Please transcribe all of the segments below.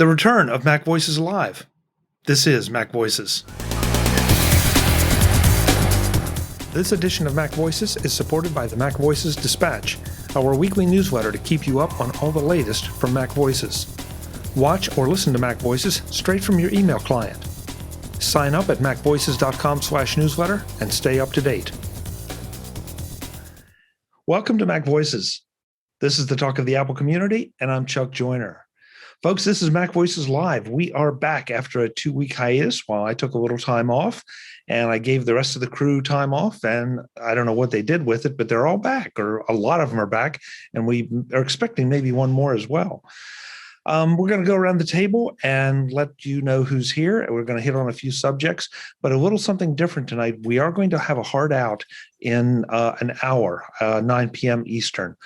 The return of MacVoices Live. This is MacVoices. This edition of MacVoices is supported by the MacVoices Dispatch, our weekly newsletter to keep you up on all the latest from MacVoices. Watch or listen to MacVoices straight from your email client. Sign up at macvoices.com/newsletter and stay up to date. Welcome to MacVoices. This is the talk of the Apple community, and I'm Chuck Joyner. Folks, this is MacVoices Live. We are back after a 2-week hiatus while I took a little time off, and I gave the rest of the crew time off, and I don't know what they did with it, but they're all back, or a lot of them are back, and we are expecting maybe one more as well. We're going to go around the table and let you know who's here. We're going to hit on a few subjects, but a little something different tonight. We are going to have a hard out in an hour, 9 p.m. Eastern,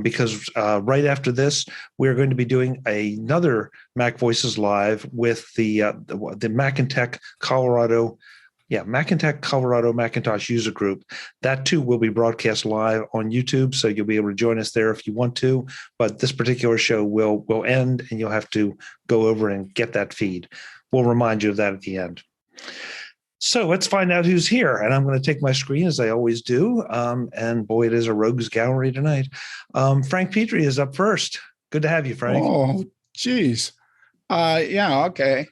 because right after this, we're going to be doing another MacVoices Live with the MacTech Colorado. Yeah, MacTech Colorado Macintosh user group. That too will be broadcast live on YouTube, so you'll be able to join us there if you want to. But this particular show will end, and you'll have to go over and get that feed. We'll remind you of that at the end. So let's find out who's here. And I'm going to take my screen as I always do. And boy, it is a rogues gallery tonight. Frank Petrie is up first. Good to have you, Frank. Oh, geez. Yeah, okay.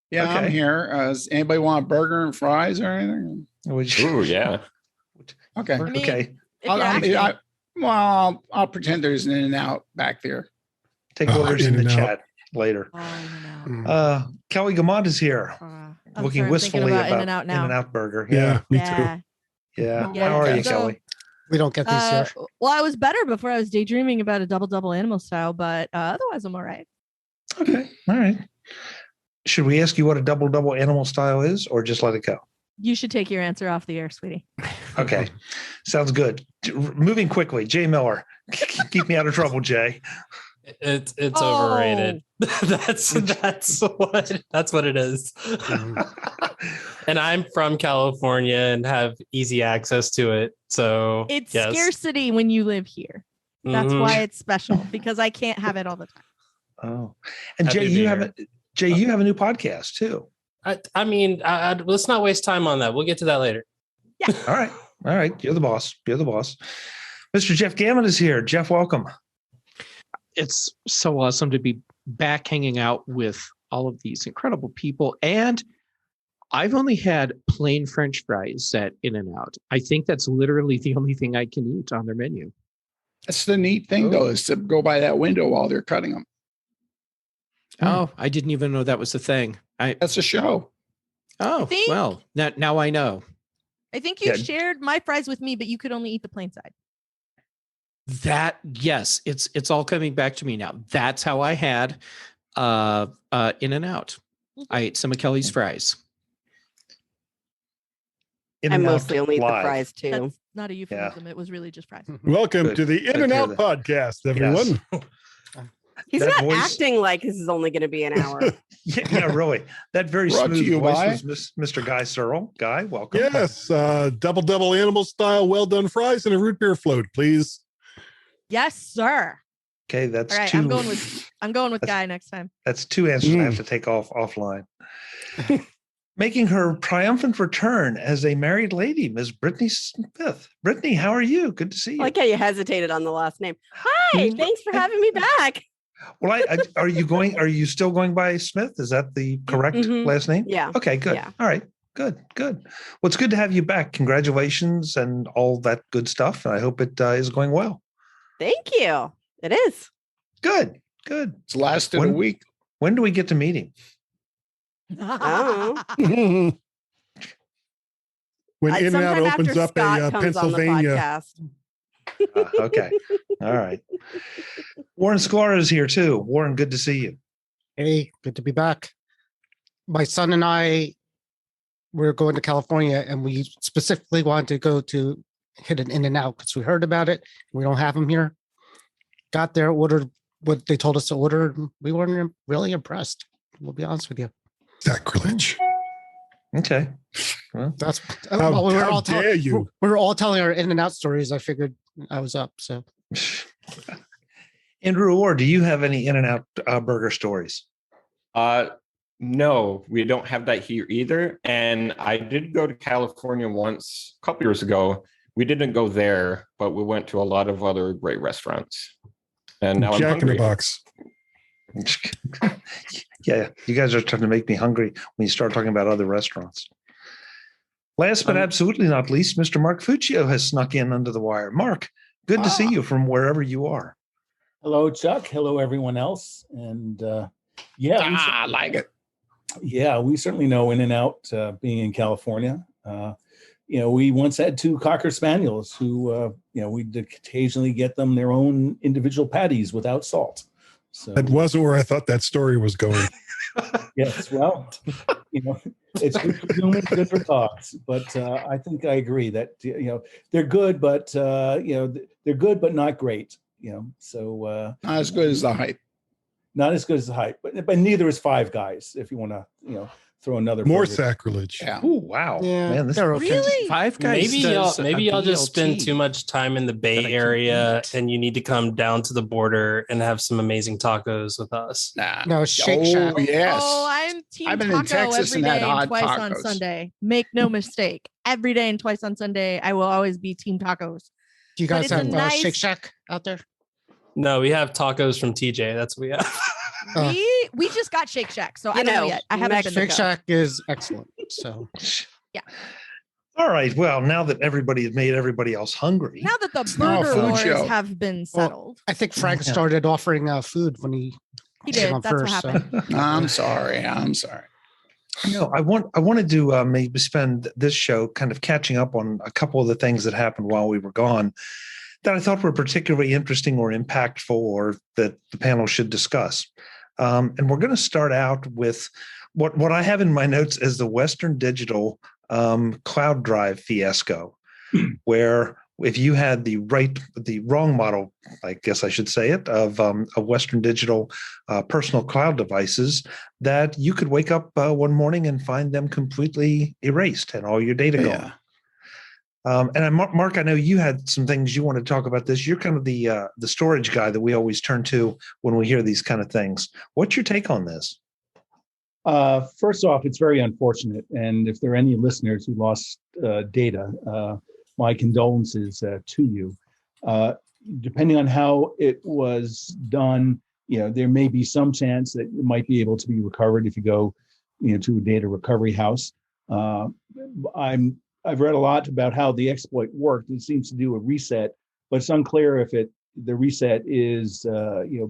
Yeah, okay. I'm here. Does anybody want a burger and fries or anything? Oh, yeah. Okay. I mean, okay. I'll I'll pretend there's an In-N-Out back there. Take orders in the chat later. Kelly Gamont is here, looking wistfully about In-N-Out burger. Yeah, me too. Yeah. How are you, Kelly? We don't get these here. Well, I was better before. I was daydreaming about a double animal style, but otherwise I'm all right. Okay. All right. Should we ask you what a double animal style is, or just let it go? You should take your answer off the air, sweetie. Okay. Sounds good. Moving quickly. Jay Miller. Keep me out of trouble, Jay. It's overrated. That's what it is. And I'm from California and have easy access to it. So it's scarcity when you live here. That's why it's special, because I can't have it all the time. Oh. And Jay, you have a new podcast too. I mean, let's not waste time on that. We'll get to that later. Yeah. All right. You're the boss. Mr. Jeff Gammon is here. Jeff, welcome. It's so awesome to be back hanging out with all of these incredible people. And I've only had plain French fries at In-N-Out. I think that's literally the only thing I can eat on their menu. That's the neat thing, though, is to go by that window while they're cutting them. Oh, I didn't even know that was the thing. That's a show. Oh, well, now I know. I think you shared my fries with me, but you could only eat the plain side. Yes, it's all coming back to me now. That's how I had In-N-Out. I ate some of Kelly's fries. I mostly only eat the fries too. That's not a euphemism. Yeah. It was really just fries. Welcome to the In-N-Out podcast, everyone. Yes. He's not acting like this is only going to be an hour. yeah, really. That very smooth voice was Mr. Guy Searle. Guy, welcome. Yes, double animal style, well done fries and a root beer float, please. Yes, sir. Okay, that's all right. two. I'm going with Guy next time. That's two answers I have to take offline. Making her triumphant return as a married lady, Ms. Brittany Smith. Brittany, how are you? Good to see you. I like how you hesitated on the last name. Hi, thanks for having me back. Well, are you still going by Smith? Is that the correct last name? Yeah. Okay, good. Yeah. All right, good. Well, it's good to have you back. Congratulations and all that good stuff. And I hope it is going well. Thank you. It is. Good. It's lasted a week. When do we get to meet him? When In-N-Out opens up a Pennsylvania. Okay. All right. Warren Sklar is here too. Warren, good to see you. Hey, good to be back. My son and I were going to California, and we specifically wanted to go to hit an In-N-Out because we heard about it. We don't have them here. Got there, ordered what they told us to order. We weren't really impressed. We'll be honest with you. Sacrilege. Okay. Well, that's how dare you? We were all telling our In-N-Out stories. I figured I was up. So Andrew, or do you have any In-N-Out burger stories? No, we don't have that here either. And I did go to California once, a couple years ago. We didn't go there, but we went to a lot of other great restaurants. And now Jack I'm in the hungry. Box. Yeah, you guys are starting to make me hungry when you start talking about other restaurants. Last but absolutely not least, Mr. Mark Fuccio has snuck in under the wire. Mark, good to see you from wherever you are. Hello, Chuck. Hello, everyone else. And I like it. Yeah, we certainly know In-N-Out being in California. We once had 2 Cocker Spaniels who, we'd occasionally get them their own individual patties without salt. So That wasn't where I thought that story was going. yes, well, it's good for humans, good for dogs. But I think I agree that they're good, but they're good, but not great. So Not as good as the hype. Not as good as the hype, but neither is Five Guys. If you want to, throw another More burger. sacrilege. Yeah. Oh, wow. Yeah, Man, this they're okay. Really? Five Guys. Maybe y'all just spend too much. much time in the that I Bay can Area eat. and you need to come down to the border and have some amazing tacos with us. Nah. No, Shake Shack. Oh, yes. Oh, I'm team I've been taco in Texas every and had day and hot twice on tacos. Sunday. Make no mistake. Every day and twice on Sunday, I will always be team tacos. Do you But guys it's a have nice- Shake Shack out there? No, we have tacos from TJ. That's what we have. We just got Shake Shack, so I don't know yet. I haven't been Shake there. Shack is excellent. So All right. Well, now that everybody has made everybody else hungry. Now that the Small burger food wars show. have been settled, I think Frank Yeah. started offering food when he he came did. on That's what first. So. happened. I'm sorry. No, I wanted to maybe spend this show kind of catching up on a couple of the things that happened while we were gone that I thought were particularly interesting or impactful or that the panel should discuss. And we're going to start out with what I have in my notes as the Western Digital cloud drive fiasco, where if you had the wrong model, I guess I should say it, of Western Digital personal cloud devices, that you could wake up one morning and find them completely erased and all your data gone. And Mark, I know you had some things you want to talk about this. You're kind of the storage guy that we always turn to when we hear these kind of things. What's your take on this? First off, it's very unfortunate. And if there are any listeners who lost data, my condolences to you. Depending on how it was done, there may be some chance that it might be able to be recovered if you go, to a data recovery house. I've read a lot about how the exploit worked. It seems to do a reset, but it's unclear if the reset is,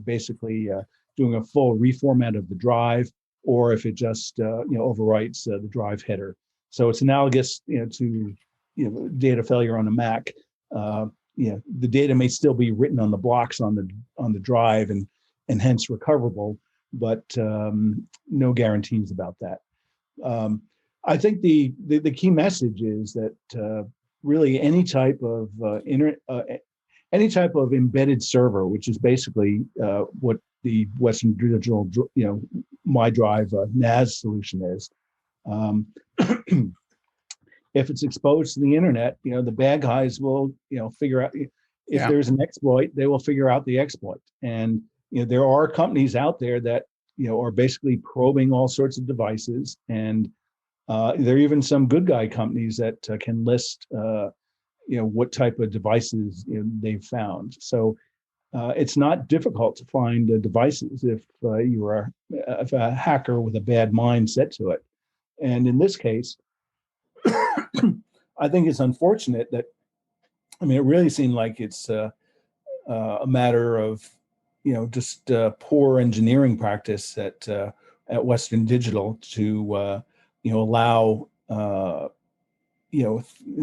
basically doing a full reformat of the drive, or if it just, overwrites the drive header. So it's analogous, to data failure on a Mac. The data may still be written on the blocks on the drive and hence recoverable, but no guarantees about that. I think the key message is that really any type of any type of embedded server, which is basically what the Western Digital, My Drive NAS solution is. If it's exposed to the internet, the bad guys will, figure out if there's an exploit, they will figure out the exploit. And there are companies out there that are basically probing all sorts of devices, and there are even some good guy companies that can list, what type of devices they've found. So it's not difficult to find devices if you are if a hacker with a bad mind set to it. And in this case, I think it's unfortunate that, it really seemed like it's a matter of, just poor engineering practice at Western Digital to, allow,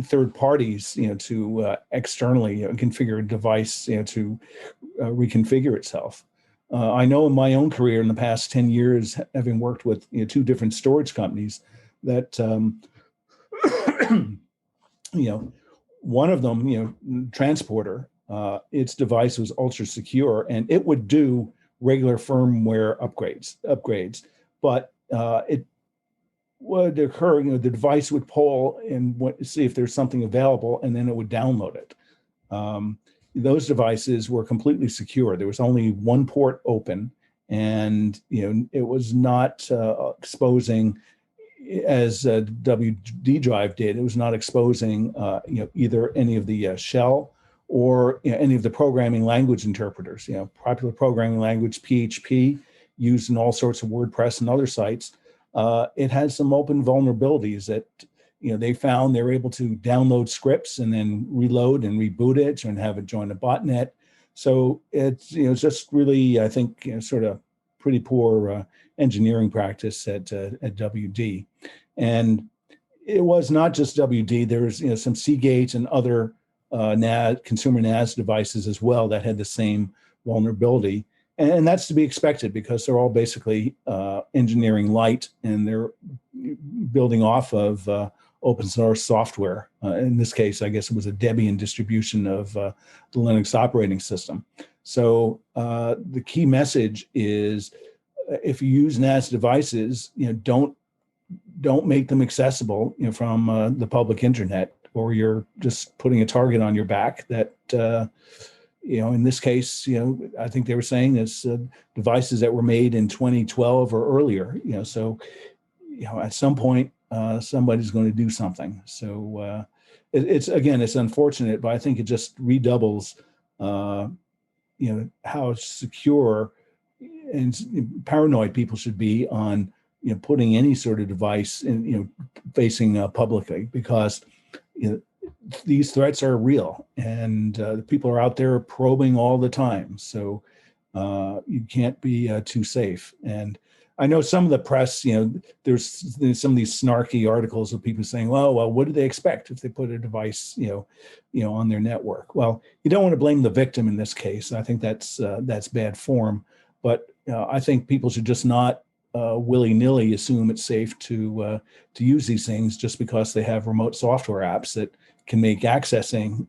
third parties, to externally configure a device, to reconfigure itself. I know in my own career in the past 10 years, having worked with 2 different storage companies, that one of them, Transporter, its device was ultra secure and it would do regular firmware upgrades, but it would occur, the device would poll and see if there's something available, and then it would download it. those devices were completely secure. There was only one port open, and it was not exposing, as WD drive did. It was not exposing either any of the shell or any of the programming language interpreters. Popular programming language PHP, used in all sorts of WordPress and other sites. It had some open vulnerabilities that they found. They were able to download scripts and then reload and reboot it and have it join a botnet. So it's just really, I think, sort of pretty poor engineering practice at WD. And it was not just WD. There was some Seagate and other consumer NAS devices as well that had the same vulnerability. And that's to be expected because they're all basically engineering light, and they're building off of open source software. In this case, I guess it was a Debian distribution of the Linux operating system. So the key message is, if you use NAS devices, don't make them accessible from the public internet, or you're just putting a target on your back that in this case, I think they were saying it's devices that were made in 2012 or earlier. So at some point somebody's going to do something. So it's unfortunate, but I think it just redoubles how secure and paranoid people should be on putting any sort of device in facing publicly, because these threats are real, and the people are out there probing all the time. So you can't be too safe. And I know some of the press, there's some of these snarky articles of people saying, well, what do they expect if they put a device, on their network? Well, you don't want to blame the victim in this case. I think that's bad form. But I think people should just not willy-nilly assume it's safe to use these things just because they have remote software apps that can make accessing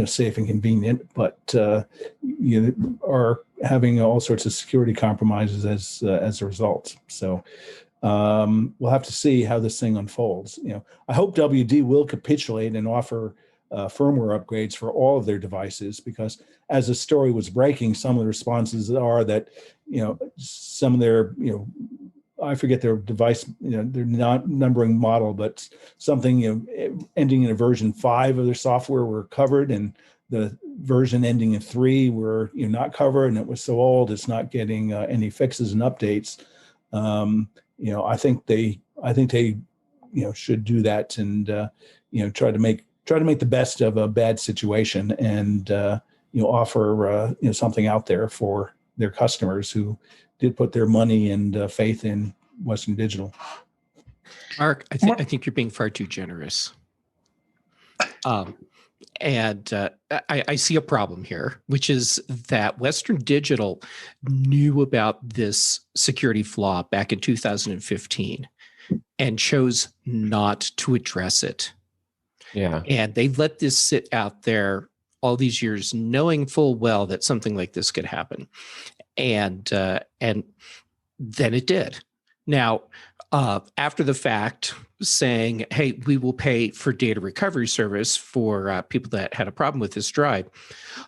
safe and convenient, but are having all sorts of security compromises as a result. So we'll have to see how this thing unfolds. I hope WD will capitulate and offer firmware upgrades for all of their devices, because as the story was breaking, some of the responses are that some of their I forget their device, they're not numbering model, but something ending in a version 5 of their software were covered, and the version ending in 3 were not covered, and it was so old it's not getting any fixes and updates. I think they should do that, and try to make the best of a bad situation, and offer something out there for their customers who did put their money and faith in Western Digital. Mark, I think you're being far too generous. And I see a problem here, which is that Western Digital knew about this security flaw back in 2015 and chose not to address it. Yeah. And they let this sit out there all these years, knowing full well that something like this could happen. And then it did. Now, after the fact, saying, hey, we will pay for data recovery service for people that had a problem with this drive.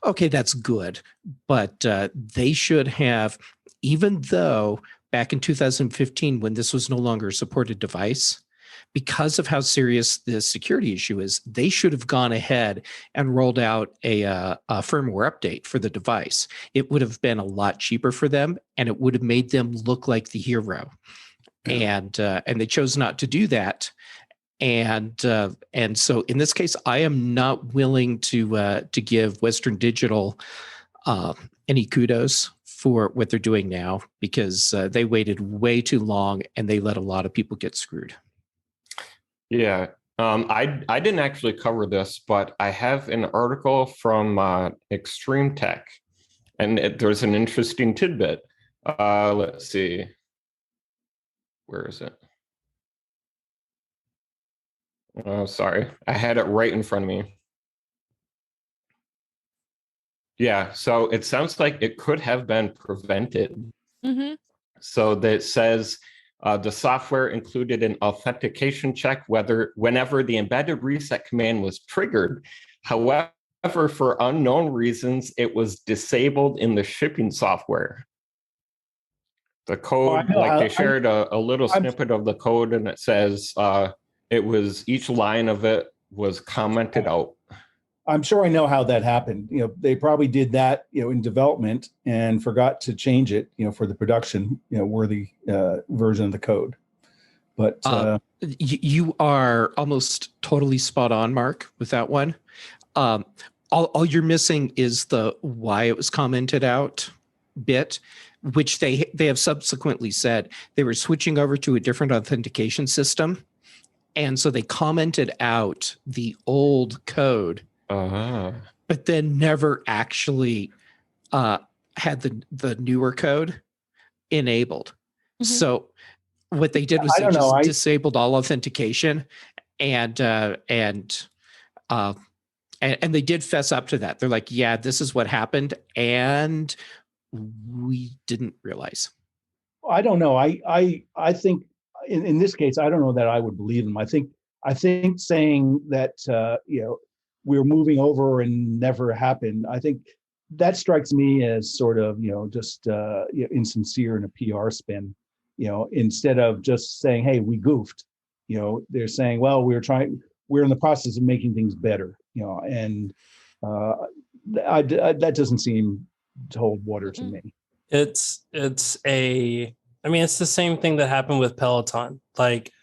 Okay, that's good. But they should have, even though back in 2015, when this was no longer a supported device, because of how serious the security issue is, they should have gone ahead and rolled out a firmware update for the device. It would have been a lot cheaper for them, and it would have made them look like the hero. And they chose not to do that. And so in this case, I am not willing to give Western Digital any kudos for what they're doing now, because they waited way too long and they let a lot of people get screwed. Yeah, I didn't actually cover this, but I have an article from ExtremeTech, and there's an interesting tidbit. Let's see. Where is it? Oh, sorry. I had it right in front of me. Yeah, so it sounds like it could have been prevented. Mm-hmm. So that says the software included an authentication check whenever the embedded reset command was triggered. However, for unknown reasons, it was disabled in the shipping software. The code, they shared a little snippet of the code, and it says each line of it was commented out. I'm sure I know how that happened. They probably did that, in development and forgot to change it, for the production, worthy version of the code. But you are almost totally spot on, Mark, with that one. All you're missing is the why it was commented out bit, which they have subsequently said they were switching over to a different authentication system. And so they commented out the old code, but then never actually had the newer code enabled. Mm-hmm. So what they did was they just disabled all authentication, and they did fess up to that. They're like, yeah, this is what happened, and we didn't realize. I don't know. I think in this case, I don't know that I would believe them. I think saying that we're moving over and never happened, I think that strikes me as sort of just insincere and a PR spin. Instead of just saying, hey, we goofed, they're saying, well, we're in the process of making things better, and that doesn't seem to hold water to me. It's the same thing that happened with Peloton. Like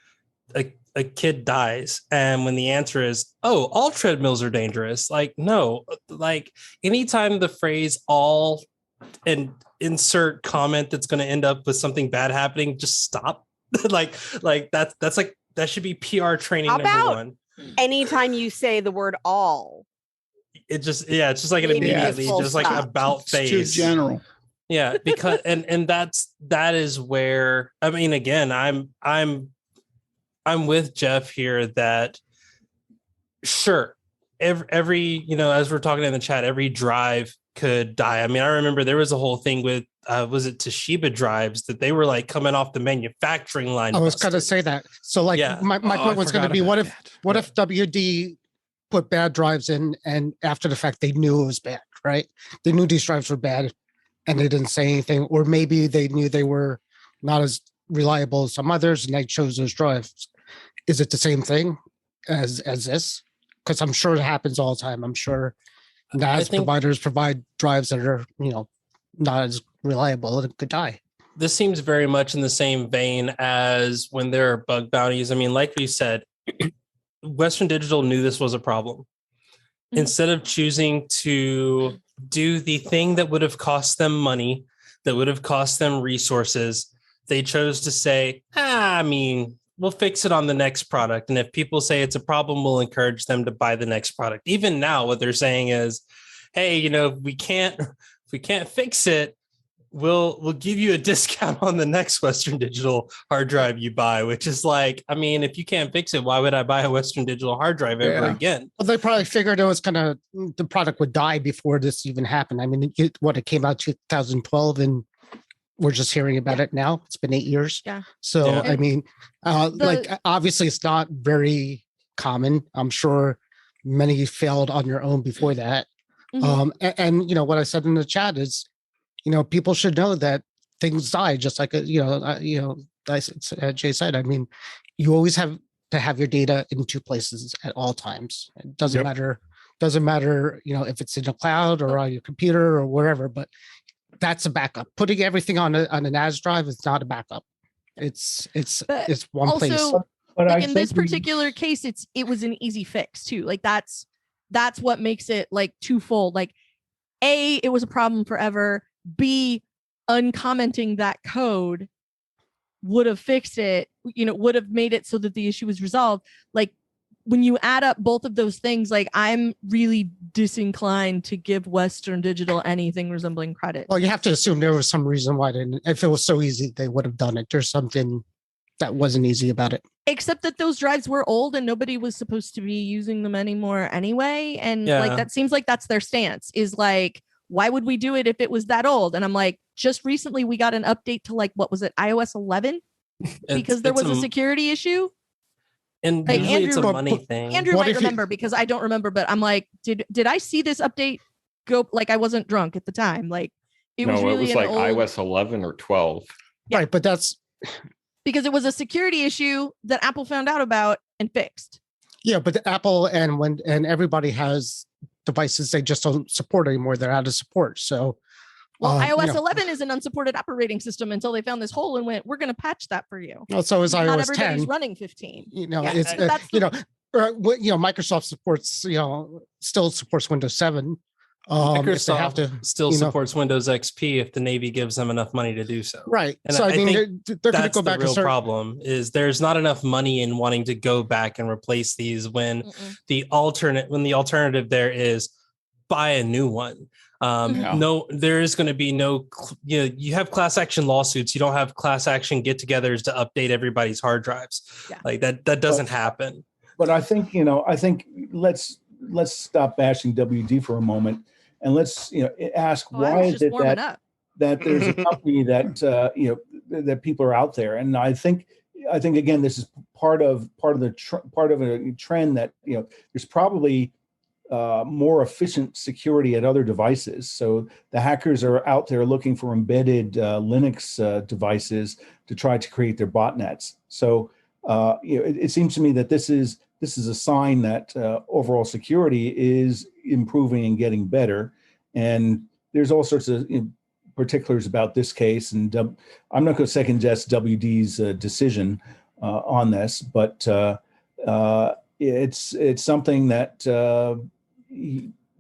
a kid dies, and when the answer is, oh, all treadmills are dangerous. Like, no, like anytime the phrase all and insert comment that's going to end up with something bad happening, just stop. like that's like, that should be PR training. How number about one. Anytime you say the word all, it's just like an immediately just like about face. Too general. Yeah, because and that is where, I mean, again, I'm with Jeff here that sure, every as we're talking in the chat, every drive could die. I mean, I remember there was a whole thing with was it Toshiba drives that they were like coming off the manufacturing line. I was going to say that. So like my point was going to be, what if WD put bad drives in, and after the fact they knew it was bad, right? They knew these drives were bad and they didn't say anything, or maybe they knew they were not as reliable as some others and they chose those drives. Is it the same thing as this? Because I'm sure it happens all the time. I'm sure NAS providers provide drives that are, not as reliable and could die. This seems very much in the same vein as when there are bug bounties. I mean, like we said, Western Digital knew this was a problem. Mm-hmm. Instead of choosing to do the thing that would have cost them money, that would have cost them resources, they chose to say, we'll fix it on the next product. And if people say it's a problem, we'll encourage them to buy the next product. Even now, what they're saying is, hey, if we can't fix it, we'll give you a discount on the next Western Digital hard drive you buy, which is like, I mean, if you can't fix it, why would I buy a Western Digital hard drive ever again? Well, they probably figured it was the product would die before this even happened. I mean, it came out 2012 and we're just hearing about it now. It's been 8 years. Yeah. So, I mean, obviously it's not very common. I'm sure many failed on your own before that. Mm-hmm. And what I said in the chat is, people should know that things die, just like, Jay said. I mean, you always have to have your data in two places at all times. It doesn't matter, if it's in the cloud or on your computer or wherever, but that's a backup. Putting everything on a NAS drive is not a backup. It's one also, place. But like in this particular case, it was an easy fix too. Like that's what makes it like twofold. Like A, it was a problem forever. B, uncommenting that code would have fixed it, would have made it so that the issue was resolved. Like when you add up both of those things, like I'm really disinclined to give Western Digital anything resembling credit. Well, you have to assume there was some reason why if it was so easy, they would have done it. There's something that wasn't easy about it. Except that those drives were old and nobody was supposed to be using them anymore anyway. And like, that seems like that's their stance, is like, why would we do it if it was that old? And I'm like, just recently we got an update to like, what was it, iOS 11? Because there was a security issue. And Hey, usually it's a Andrew- money thing. Andrew What might if you- remember because I don't remember, but I'm like, did I see this update go? Like, I wasn't drunk at the time. Like, it was really it was like old, iOS 11 or 12. Yeah. Right, but that's because it was a security issue that Apple found out about and fixed. yeah, but the Apple and everybody has devices they just don't support anymore. They're out of support. So Well, you iOS know. 11 is an unsupported operating system until they found this hole and went, we're going to patch that for you. So is Not iOS everybody's 10. running 15. You know, Yeah, it's that's you know, Microsoft supports still supports Windows 7. If they have Microsoft to still supports Windows XP if the Navy gives them enough money to do so. Right. And So I mean, think they're going to that's go the back real and start. problem is there's not enough money in wanting to go back and replace these when the alternative there is buy a new one. No, there is going to be no, you have class action lawsuits. You don't have class action get-togethers to update everybody's hard drives. Yeah. Like that doesn't happen. But I think let's stop bashing WD for a moment, and let's ask why is it that there's a company that that people are out there, and I think again this is part of a trend that there's probably more efficient security at other devices. So the hackers are out there looking for embedded Linux devices to try to create their botnets. So it seems to me that this is a sign that overall security is improving and getting better. And there's all sorts of particulars about this case, and I'm not going to second guess WD's decision on this, but it's something that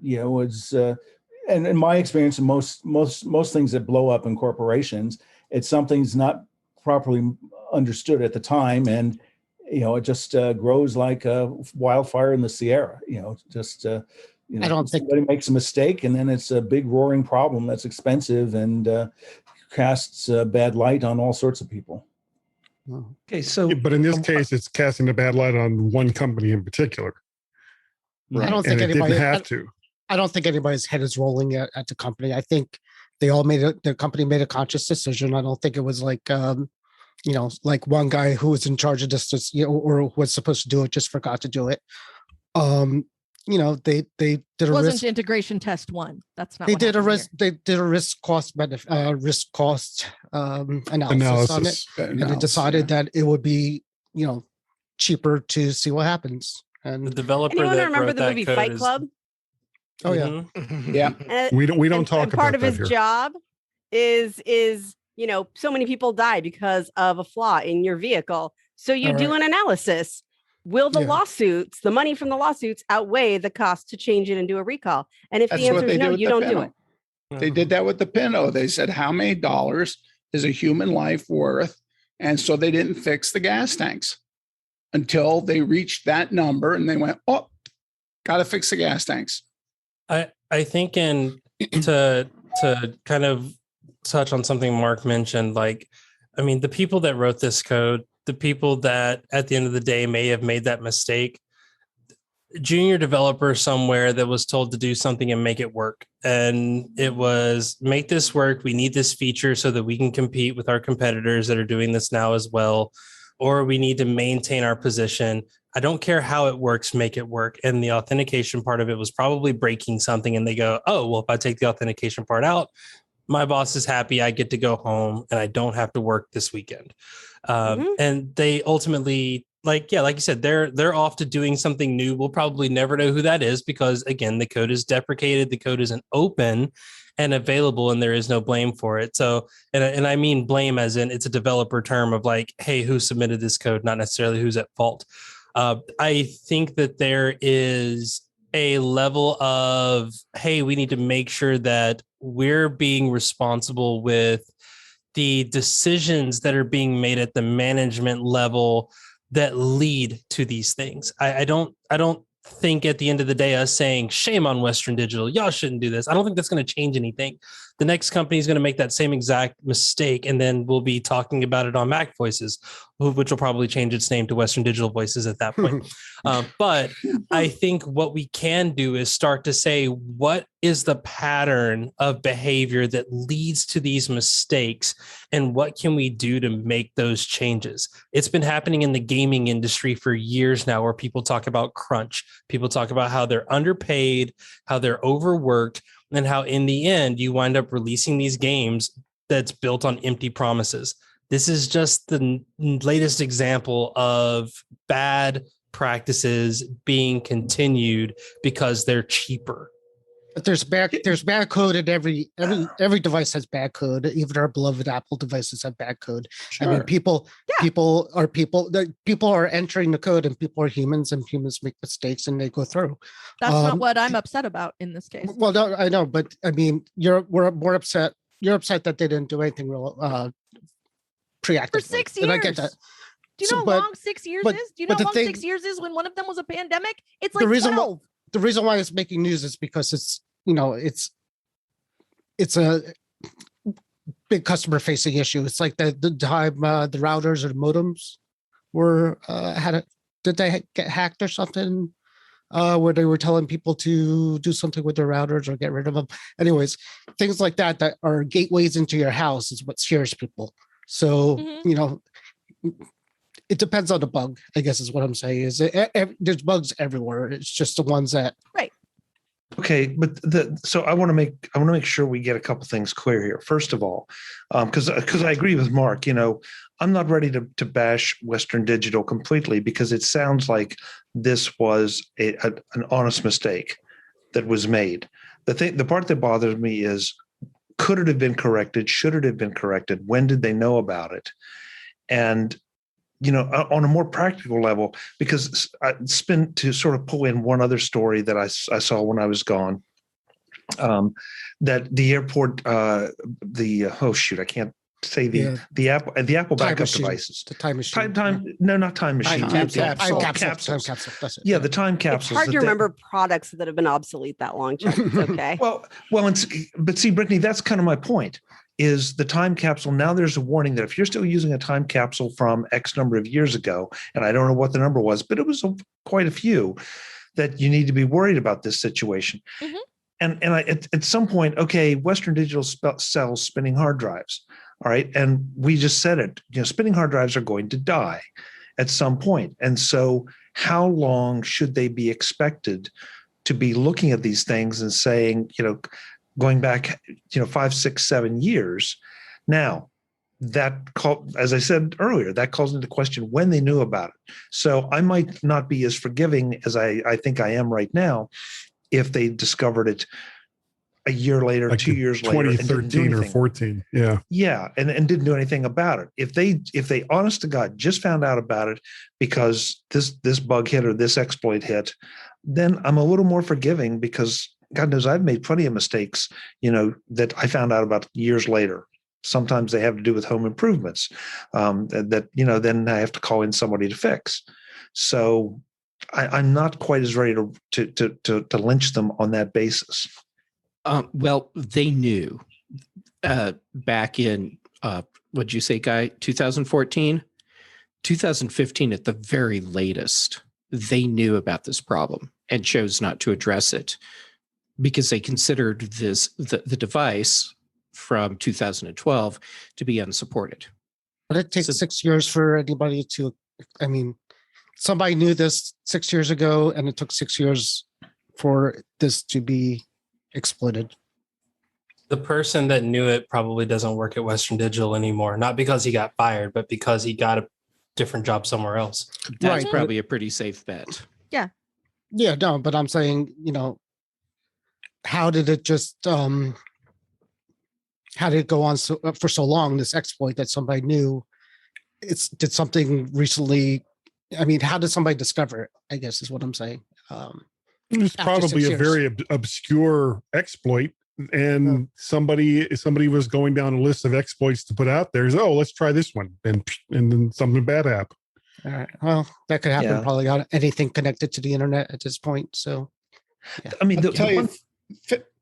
was and in my experience, and most things that blow up in corporations, it's something's not properly understood at the time, and it just grows like a wildfire in the Sierra. I don't think somebody makes a mistake, and then it's a big roaring problem that's expensive and casts a bad light on all sorts of people. Okay, so but in this case, it's casting a bad light on one company in particular. Right. I don't think anybody didn't have to. I don't think anybody's head is rolling at the company. I think they all the company made a conscious decision. I don't think it was like like one guy who was in charge of this, or who was supposed to do it just forgot to do it. They did a wasn't risk integration test one. That's not. They what did a happened risk. here. They did a risk cost analysis on it, and they decided that it would be cheaper to see what happens. And the developer Anyone that remember wrote the that movie code Fight is- Club? Oh yeah, Mhm. Yeah. We don't And talk about part of that his here. job is so many people die because of a flaw in your vehicle. So you All do right. an analysis. Will the lawsuits, the money from the lawsuits, outweigh the cost to change it and do a recall? And if the answer is no, you don't do it. They did that with the Pinto. They said, how many dollars is a human life worth? And so they didn't fix the gas tanks until they reached that number, and they went, oh, got to fix the gas tanks. I think to kind of touch on something Mark mentioned, the people that wrote this code, the people that at the end of the day may have made that mistake, junior developer somewhere that was told to do something and make it work. And it was make this work. We need this feature so that we can compete with our competitors that are doing this now as well. Or we need to maintain our position. I don't care how it works, make it work. And the authentication part of it was probably breaking something. And they go, oh, well, if I take the authentication part out, my boss is happy. I get to go home and I don't have to work this weekend. And they ultimately, like you said, they're off to doing something new. We'll probably never know who that is because, again, the code is deprecated. The code isn't open and available, and there is no blame for it. So, and I mean blame as in it's a developer term of like, hey, who submitted this code, not necessarily who's at fault. I think that there is a level of, hey, we need to make sure that we're being responsible with the decisions that are being made at the management level that lead to these things. I don't think at the end of the day, us saying shame on Western Digital, y'all shouldn't do this. I don't think that's going to change anything. The next company is going to make that same exact mistake, and then we'll be talking about it on MacVoices, which will probably change its name to Western Digital Voices at that point. But I think what we can do is start to say, what is the pattern of behavior that leads to these mistakes, and what can we do to make those changes? It's been happening in the gaming industry for years now, where people talk about crunch. People talk about how they're underpaid, how they're overworked, and how in the end you wind up releasing these games that's built on empty promises. This is just the latest example of bad practices being continued because they're cheaper. But there's bad code in every device has bad code. Even our beloved Apple devices have bad code. Sure. I mean, people are entering the code, and people are humans, and humans make mistakes, and they go through. That's not what I'm upset about in this case. Well, no, I know, but I mean, we're more upset. You're upset that they didn't do anything real proactively. For 6 years. And I get that. Do you know how long 6 years is? Do you know how long 6 years is when one of them was a pandemic? It's like 12. The reason why it's making news is because it's a big customer facing issue. It's like the time the routers or the modems were did they get hacked or something? Where they were telling people to do something with their routers or get rid of them. Anyways, things like that are gateways into your house is what scares people. So it depends on the bug, I guess is what I'm saying. There's bugs everywhere. It's just the ones that right. Okay, but so I want to make sure we get a couple things clear here. First of all, because I agree with Mark. I'm not ready to bash Western Digital completely, because it sounds like this was an honest mistake that was made. The part that bothers me is, could it have been corrected? Should it have been corrected? When did they know about it? And on a more practical level, because to sort of pull in one other story that I saw when I was gone, that the airport, I can't say the Apple backup devices, the time machine, not time machine, time capsules. That's it. Yeah, the time capsules. It's hard to remember products that have been obsolete that long. Chuck. It's okay. But see, Brittany, that's kind of my point. Is the time capsule, now there's a warning that if you're still using a time capsule from X number of years ago, and I don't know what the number was, but it was quite a few, that you need to be worried about this situation. Mm-hmm. And at some point, okay, Western Digital sells spinning hard drives. All right. And we just said it, spinning hard drives are going to die at some point. And so how long should they be expected to be looking at these things and saying, going back, 5, 6, 7 years. Now, as I said earlier, that calls into question when they knew about it. So I might not be as forgiving as I think I am right now if they discovered it a year later, like 2 years later, 2013 or 14. Yeah. Yeah. And didn't do anything about it. If they honest to God just found out about it because this bug hit or this exploit hit, then I'm a little more forgiving, because God knows I've made plenty of mistakes, that I found out about years later. Sometimes they have to do with home improvements that then I have to call in somebody to fix. So I'm not quite as ready to lynch them on that basis. Well, they knew back in, what'd you say, Guy, 2014? 2015 at the very latest, they knew about this problem and chose not to address it, because they considered the device from 2012 to be unsupported. But it takes 6 years for anybody to, somebody knew this 6 years ago, and it took 6 years for this to be exploited. The person that knew it probably doesn't work at Western Digital anymore, not because he got fired, but because he got a different job somewhere else. That's probably a pretty safe bet. Yeah. Yeah, no, but I'm saying, how did it just how did it go on for so long, this exploit that somebody knew? Did something recently, how did somebody discover it, I guess is what I'm saying. It's probably a very obscure exploit, and somebody was going down a list of exploits to put out there. Let's try this one, and then something bad happened. All right. Well, that could happen probably on anything connected to the internet at this point. So I'll tell you,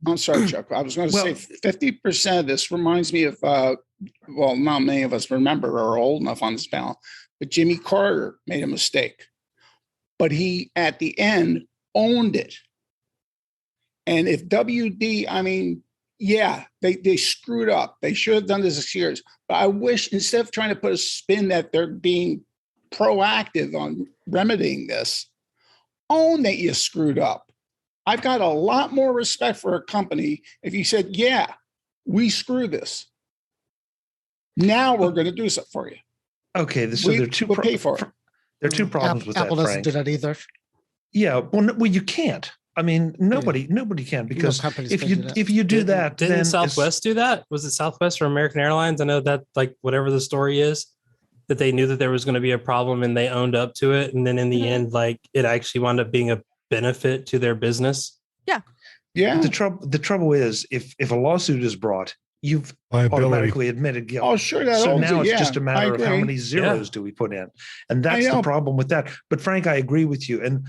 I'm sorry, Chuck. I was going to say 50% of this reminds me of, well, not many of us remember or are old enough on this panel, but Jimmy Carter made a mistake. But he, at the end, owned it. And if WD, I mean, yeah, they screwed up. They should have done this this years. But I wish, instead of trying to put a spin that they're being proactive on remedying this, own that you screwed up. I've got a lot more respect for a company if you said, yeah, we screwed this. Now we're going to do something for you. Okay, so there are two. We'll pay for it. There are two problems with Apple that, doesn't Frank. do that either. Yeah, well, you can't. I mean, nobody can, because if you do that, didn't then Southwest do that? Was it Southwest or American Airlines? I know that, like, whatever the story is, that they knew that there was going to be a problem and they owned up to it, and then in the end, like, it actually wound up being a benefit to their business. Yeah. The trouble is, if a lawsuit is brought, you've automatically admitted guilt. Oh, sure. So now it's just a matter of how many zeros do we put in, and that's the problem with that. But Frank, I agree with you, and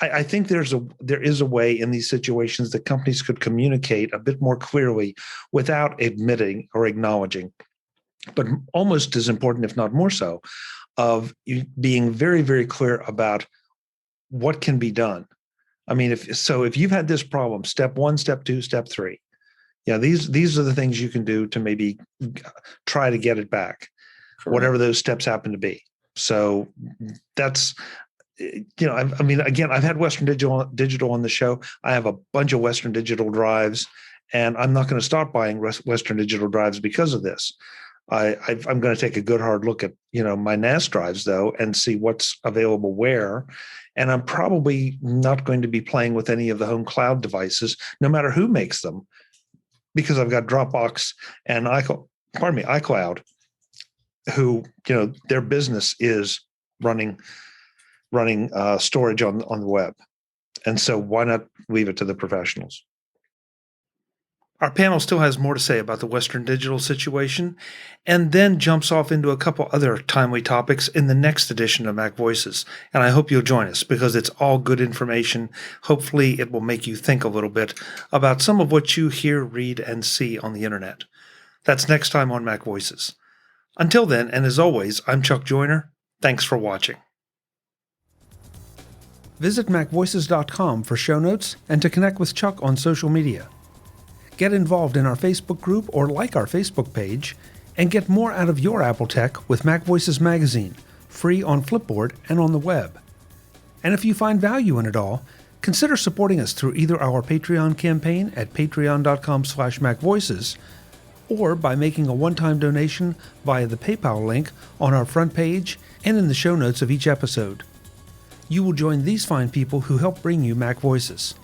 I think there is a way in these situations that companies could communicate a bit more clearly without admitting or acknowledging, but almost as important, if not more so, of being very, very clear about what can be done. I mean, if you've had this problem, step 1, step 2, step 3, these are the things you can do to maybe try to get it back, whatever those steps happen to be. So that's, I mean, again, I've had Western Digital on the show. I have a bunch of Western Digital drives, and I'm not going to stop buying Western Digital drives because of this. I'm going to take a good hard look at, my NAS drives, though, and see what's available where. And I'm probably not going to be playing with any of the home cloud devices, no matter who makes them, because I've got Dropbox and iCloud, who, their business is running storage on the web. And so why not leave it to the professionals? Our panel still has more to say about the Western Digital situation, and then jumps off into a couple other timely topics in the next edition of MacVoices. And I hope you'll join us, because it's all good information. Hopefully it will make you think a little bit about some of what you hear, read, and see on the internet. That's next time on MacVoices. Until then, and as always, I'm Chuck Joyner. Thanks for watching. Visit MacVoices.com for show notes and to connect with Chuck on social media. Get involved in our Facebook group or like our Facebook page, and get more out of your Apple tech with MacVoices Magazine, free on Flipboard and on the web. And if you find value in it all, consider supporting us through either our Patreon campaign at patreon.com/MacVoices, or by making a one-time donation via the PayPal link on our front page and in the show notes of each episode. You will join these fine people who help bring you MacVoices.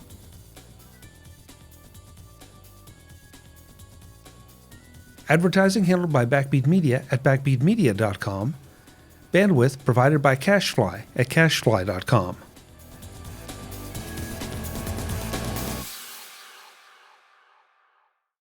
Advertising handled by Backbeat Media at backbeatmedia.com. Bandwidth provided by CacheFly at cachefly.com.